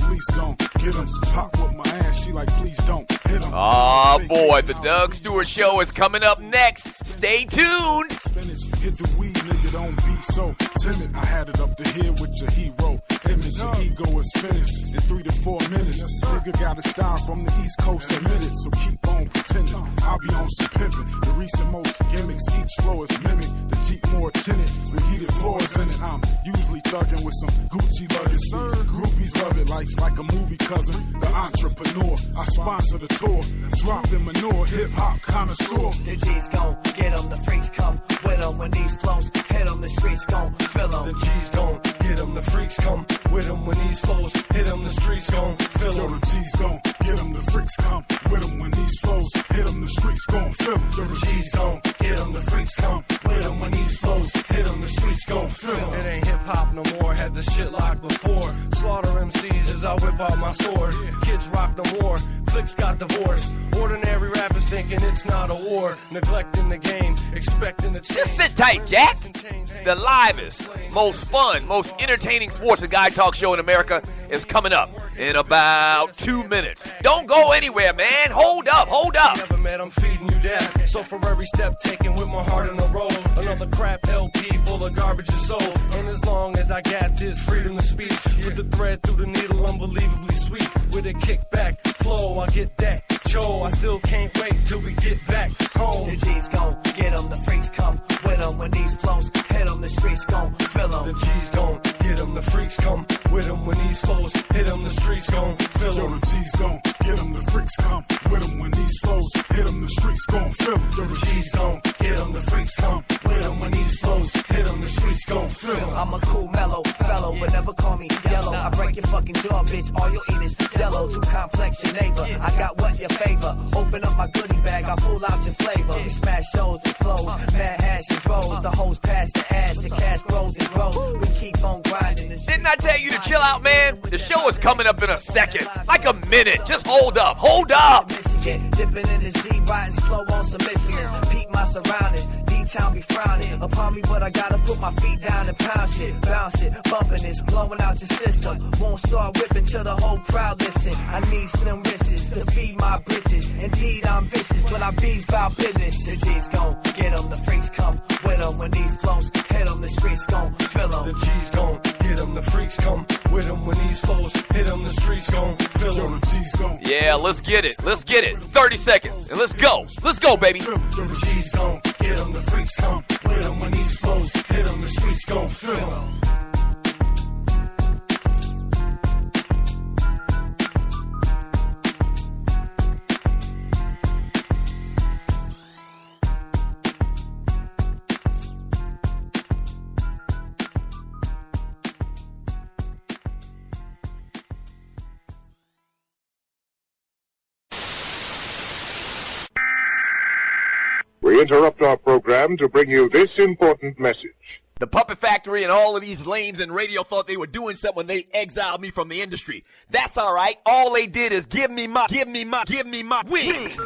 police gon' get him. Pop with my ass, she like, please don't hit him. Oh boy, the Doug Stewart Show is coming up next. Stay tuned. Spinach, hit the weed, nigga, don't be so timid. I had it up to here with your hero image. Your ego is finished in 3 to 4 minutes. Nigga got a style from the East Coast, admit it. So keep on pretending. I'll be on some pimping. The recent most gimmicks, each flow is mimic. The Jeep more tinted with heated floors in it. I'm usually thugging with some Gucci luggage. Groupies love it like a movie cousin. The entrepreneur, I sponsor the tour. Dropping manure, hip hop connoisseur. The G's gon' get 'em, the freaks come with 'em. When these flows hit 'em, the streets gon' fill 'em. The G's gon' get 'em, the freaks come with 'em. When these flows hit 'em, the streets gon' fill 'em. Yo, the G's gon' get 'em, the freaks come with 'em. When these flows hit 'em, the streets gon' fill 'em. Yo, The G's gon' get 'em, the freaks come with 'em. When these flows hit 'em, the streets gon' fill 'em. It ain't hip hop no more, had the shit locked before. Slaughter MCs as I whip out my sword. Kids rock no more, cliques got divorced. Ordinary rappers thinking it's not a war. Neglecting the game, expecting the change. Just sit tight, Jack. The livest, most fun, most entertaining sports and guy talk show in America is coming up in about 2 minutes. Don't go anywhere, man. Hold up. Never met, I'm feeding you that. So for every step taken with my heart in a roll, another crap LP full of garbage is sold. And as long as I got this freedom of speech, with the thread through the needle unbelievably sweet. With a kickback flow, I get that. Joe, I still can't wait till we get back home. The G's gon' get 'em, the freaks come with 'em. When these flows hit 'em, the streets gon' fill 'em. The G's gon' get 'em, the freaks come with 'em. When these flows hit 'em, the streets gon' fill Yo, 'em. the G's gon' get 'em, the freaks come with 'em. When these flows hit 'em, the streets gon' fill 'em. Yo, The G's gon' get 'em, the freaks come with 'em. When these flows hit 'em, the streets gon' fill 'em. I'm a cool, mellow fellow, but never call me yellow. I break your fucking jaw, bitch. All you'll eat is jello. Too complex, your neighbor. I got what your favor. Open up my goodie bag, I pull out your flavor. We smash shows with flows, mad hash and rolls. The hoes pass the ass, the cash grows and grows. We keep on grinding. Didn't I tell you to chill out, man? The show is coming up in a second. Like a minute. Just hold up. Michigan, dipping in the Z, riding slow on some Michigans. Peep my surroundings, D-Town be frowning upon me, but I gotta put my feet down and pound shit, bounce it, bumping this, blowing out your system. Won't start whipping till the whole crowd listen. I need slim riches to feed my britches. Indeed, I'm vicious, but I bees bout business. The G's gon' get 'em, the freaks come with 'em. When these flows hit 'em, the streets gon' fill 'em. The G's gon' get 'em, the freaks come with 'em. When these flows hit 'em, the streets gon' fill Yo, 'em. the G's gon' Yeah, let's get it. 30 seconds. And let's go. Let's go, baby. fill 'em. Yo, The the G's gon' get 'em, the freaks come with 'em. When these flows hit 'em, the streets gon' fill 'em. We interrupt our program to bring you this important message. The Puppet Factory and all of these lames in radio thought they were doing something when they exiled me from the industry. That's all right. All they did is give me my wings.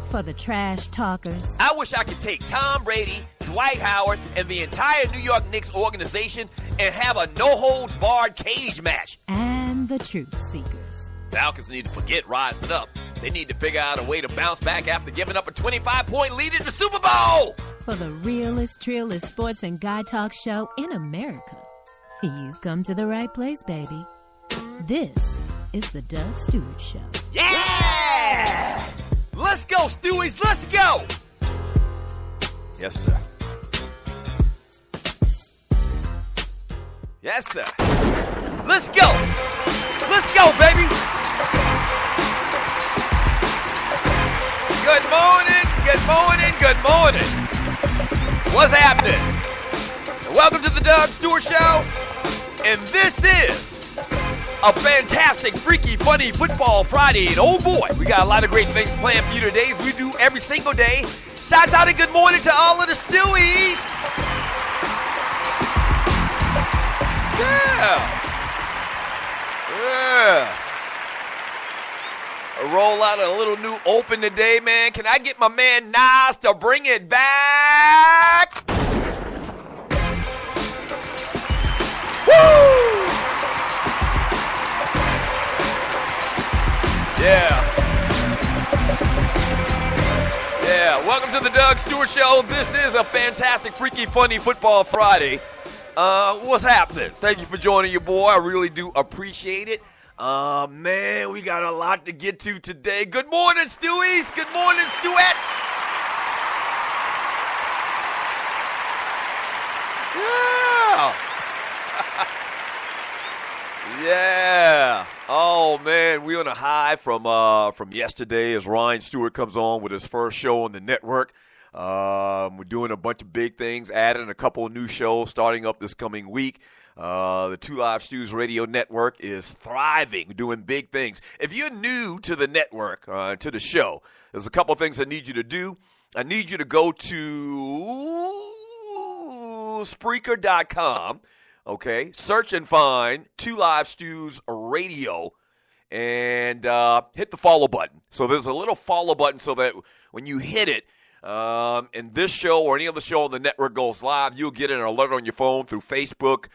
For the trash talkers. I wish I could take Tom Brady, Dwight Howard, and the entire New York Knicks organization and have a no-holds-barred cage match. And the truth seekers. Falcons need to forget rising up. They need to figure out a way to bounce back after giving up a 25-point lead in the Super Bowl. For the realest, trillest sports and guy talk show in America. You've come to the right place, baby. This is the Doug Stewart Show. Yes! Let's go, Stewies. Let's go. Yes, sir. Yes, sir. Let's go. Let's go, baby. Good morning. Good morning. Good morning. What's happening? Welcome to the Doug Stewart Show. And this is a fantastic, freaky, funny Football Friday. And oh boy, we got a lot of great things planned for you today, as we do every single day. Shouts out and good morning to all of the Stewies. Yeah. I roll out a little new open today, man. Can I get my man Nas to bring it back? Doug Stewart Show. This is a fantastic, freaky, funny Football Friday. What's happening? Thank you for joining your boy. I really do appreciate it. Man, we got a lot to get to today. Good morning, Stewies. Good morning, Stewettes. Yeah. Yeah. Oh, man, we on a high from yesterday as Ryan Stewart comes on with his first show on the network. We're doing a bunch of big things, adding a couple of new shows starting up this coming week. The Two Live Stews Radio Network is thriving, doing big things. If you're new to the network, to the show, there's a couple of things I need you to do. I need you to go to Spreaker.com, okay? Search and find Two Live Stews Radio and hit the follow button. So there's a little follow button so that when you hit it, and this show or any other show on the network goes live, you'll get an alert on your phone through Facebook,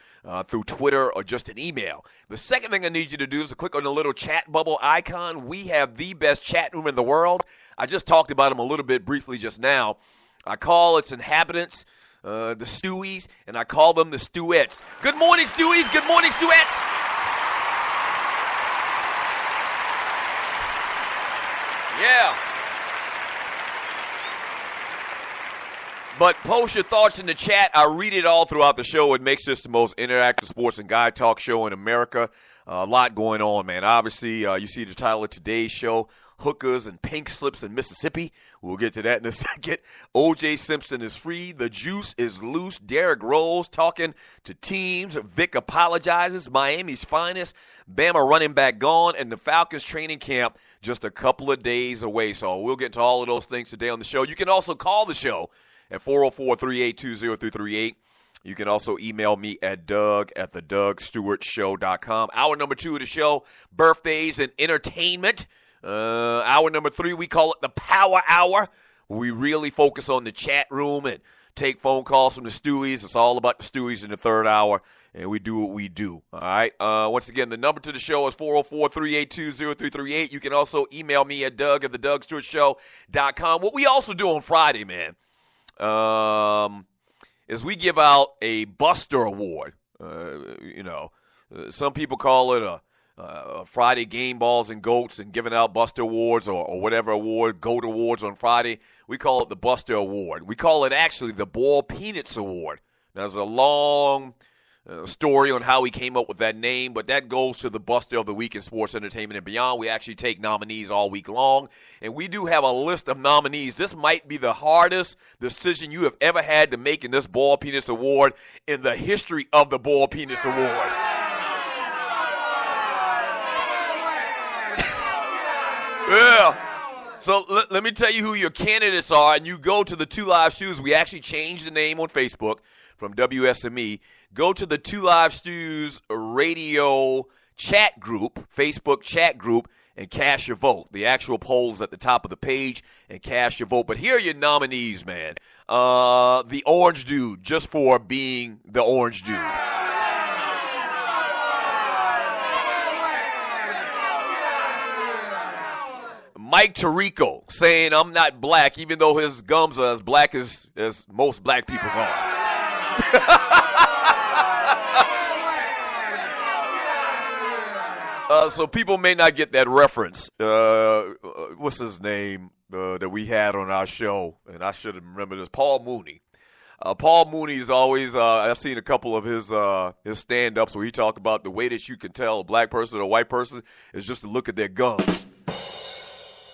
through Twitter, or just an email. The second thing I need you to do is to click on the little chat bubble icon. We have the best chat room in the world. I just talked about them a little bit briefly just now. I call its inhabitants the Stewies, and I call them the Stewettes. Good morning, Stewies. Good morning, Stewettes. Yeah. But post your thoughts in the chat. I read it all throughout the show. It makes this the most interactive sports and guy talk show in America. A lot going on, man. Obviously, you see the title of today's show, Hookers and Pink Slips in Mississippi. We'll get to that in a second. O.J. Simpson is free. The juice is loose. Derrick Rose talking to teams. Vick apologizes. Miami's finest. Bamma running back gone. And the Falcons training camp just a couple of days away. So we'll get to all of those things today on the show. You can also call the show at 404-382-0338. You can also email me at doug@thedugstewartshow.com. Hour number 2 of the show, birthdays and entertainment. Hour number 3, we call it the Power Hour. We really focus on the chat room and take phone calls from the Stewies. It's all about the Stewies in the third hour, and we do what we do. All right. Once again, the number to the show is 404-382-0338. You can also email me at doug@thedugstewartshow.com. What we also do on Friday, man, is we give out a Buster Award. Some people call it a Friday Game Balls and Goats and giving out Buster Awards or whatever award, Goat Awards on Friday. We call it the Buster Award. We call it actually the Ball Peanuts Award. Now, there's a long story on how he came up with that name, but that goes to the Buster of the Week in Sports Entertainment and Beyond. We actually take nominees all week long, and we do have a list of nominees. This might be the hardest decision you have ever had to make in this Ball Peanuts Award in the history of the Ball Peanuts Award. Yeah. So let me tell you who your candidates are, and you go to the Two Live Stews. We actually changed the name on Facebook from WSME. Go to the Two Live Stews radio chat group, Facebook chat group, and cast your vote. The actual poll is at the top of the page, and cast your vote. But here are your nominees, man. The Orange Dude, just for being the Orange Dude. Mike Tirico saying I'm not black, even though his gums are as black as most black people's are. So people may not get that reference. What's his name that we had on our show? And I should have remembered this. Paul Mooney. Paul Mooney is always, I've seen a couple of his stand-ups where he talk about the way that you can tell a black person or a white person is just to look at their gums.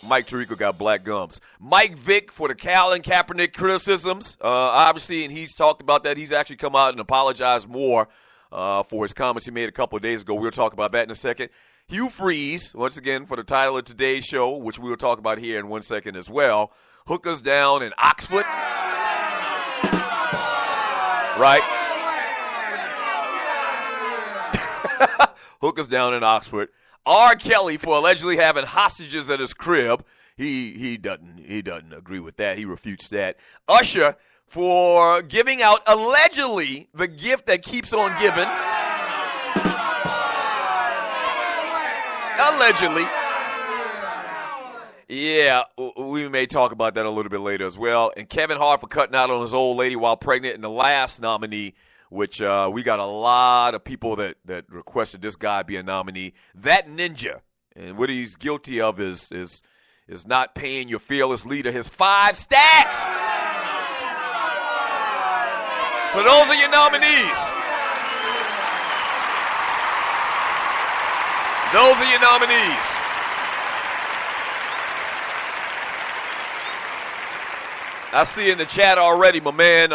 Mike Tirico got black gums. Mike Vick for the Colin Kaepernick criticisms, obviously, and he's talked about that. He's actually come out and apologized more for his comments he made a couple of days ago. We'll talk about that in a second. Hugh Freeze, once again, for the title of today's show, which we will talk about here in 1 second as well. Hookers down in Oxford. Right? Hookers down in Oxford. R. Kelly for allegedly having hostages at his crib. He doesn't agree with that. He refutes that. Usher for giving out allegedly the gift that keeps on giving. Allegedly. Yeah, we may talk about that a little bit later as well. And Kevin Hart for cutting out on his old lady while pregnant. And the last nominee, which we got a lot of people that requested this guy be a nominee, that ninja. And what he's guilty of is not paying your fearless leader his 5 stacks. So those are your nominees. Those are your nominees. I see in the chat already, my man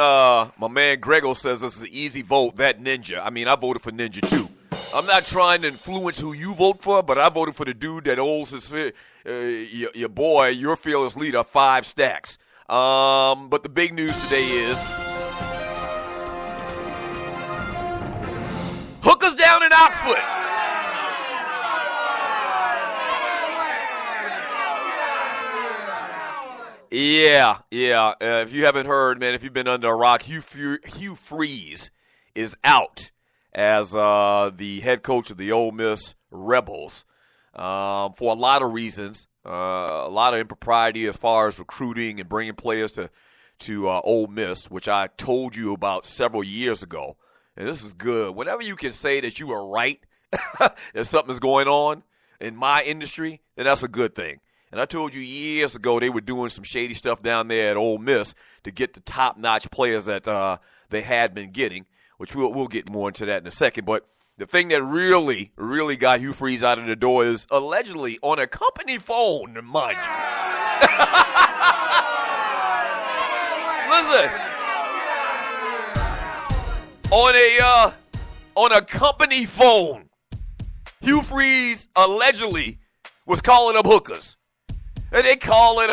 Grego says this is an easy vote, that ninja. I mean, I voted for Ninja too. I'm not trying to influence who you vote for, but I voted for the dude that owes his, your boy, your fearless leader, 5 stacks. But the big news today is hookers down in Oxford. Yeah. If you haven't heard, man, if you've been under a rock, Hugh Freeze is out as the head coach of the Ole Miss Rebels for a lot of reasons. A lot of impropriety as far as recruiting and bringing players to Ole Miss, which I told you about several years ago. And this is good. Whenever you can say that you are right if something's going on in my industry, then that's a good thing. And I told you years ago they were doing some shady stuff down there at Ole Miss to get the top-notch players that they had been getting, which we'll get more into that in a second. But the thing that really, really got Hugh Freeze out of the door is allegedly on a company phone, mind you. Listen. On a company phone, Hugh Freeze allegedly was calling up hookers. And they call it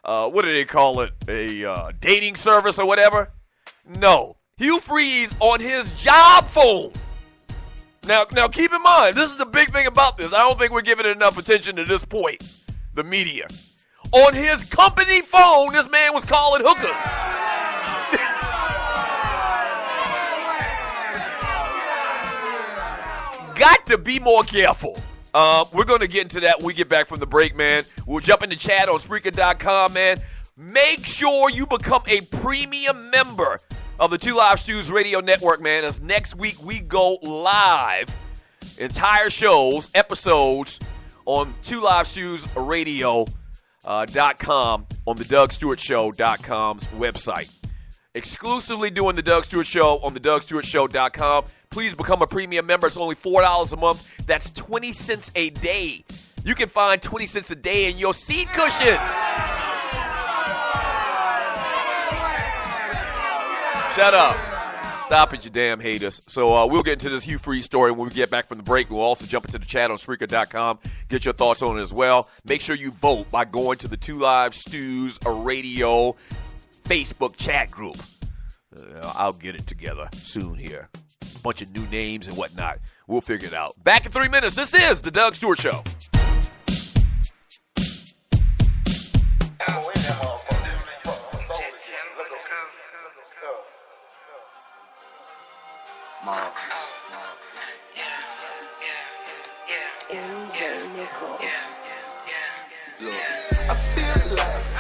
what do they call it? A dating service or whatever? No. Hugh Freeze on his job phone. Now keep in mind, this is the big thing about this. I don't think we're giving it enough attention to this point, the media. On his company phone, this man was calling hookers. Got to be more careful. We're going to get into that when we get back from the break, man. We'll jump into chat on Spreaker.com, man. Make sure you become a premium member of the Two Live Stews Radio Network, man, as next week we go live. Entire shows, episodes on twolivestewsradio.com on the DougStewartShow.com's website. Exclusively doing the Doug Stewart Show on the DougStewartShow.com. Please become a premium member. It's only $4 a month. That's 20 cents a day. You can find 20 cents a day in your seat cushion. Shut up. Stop it, you damn haters. So we'll get into this Hugh Freeze story when we get back from the break. We'll also jump into the chat on Spreaker.com. Get your thoughts on it as well. Make sure you vote by going to the Two Live Stews Radio Facebook chat group. I'll get it together soon here. Bunch of new names and whatnot. We'll figure it out. Back in 3 minutes. This is the Doug Stewart Show. I feel like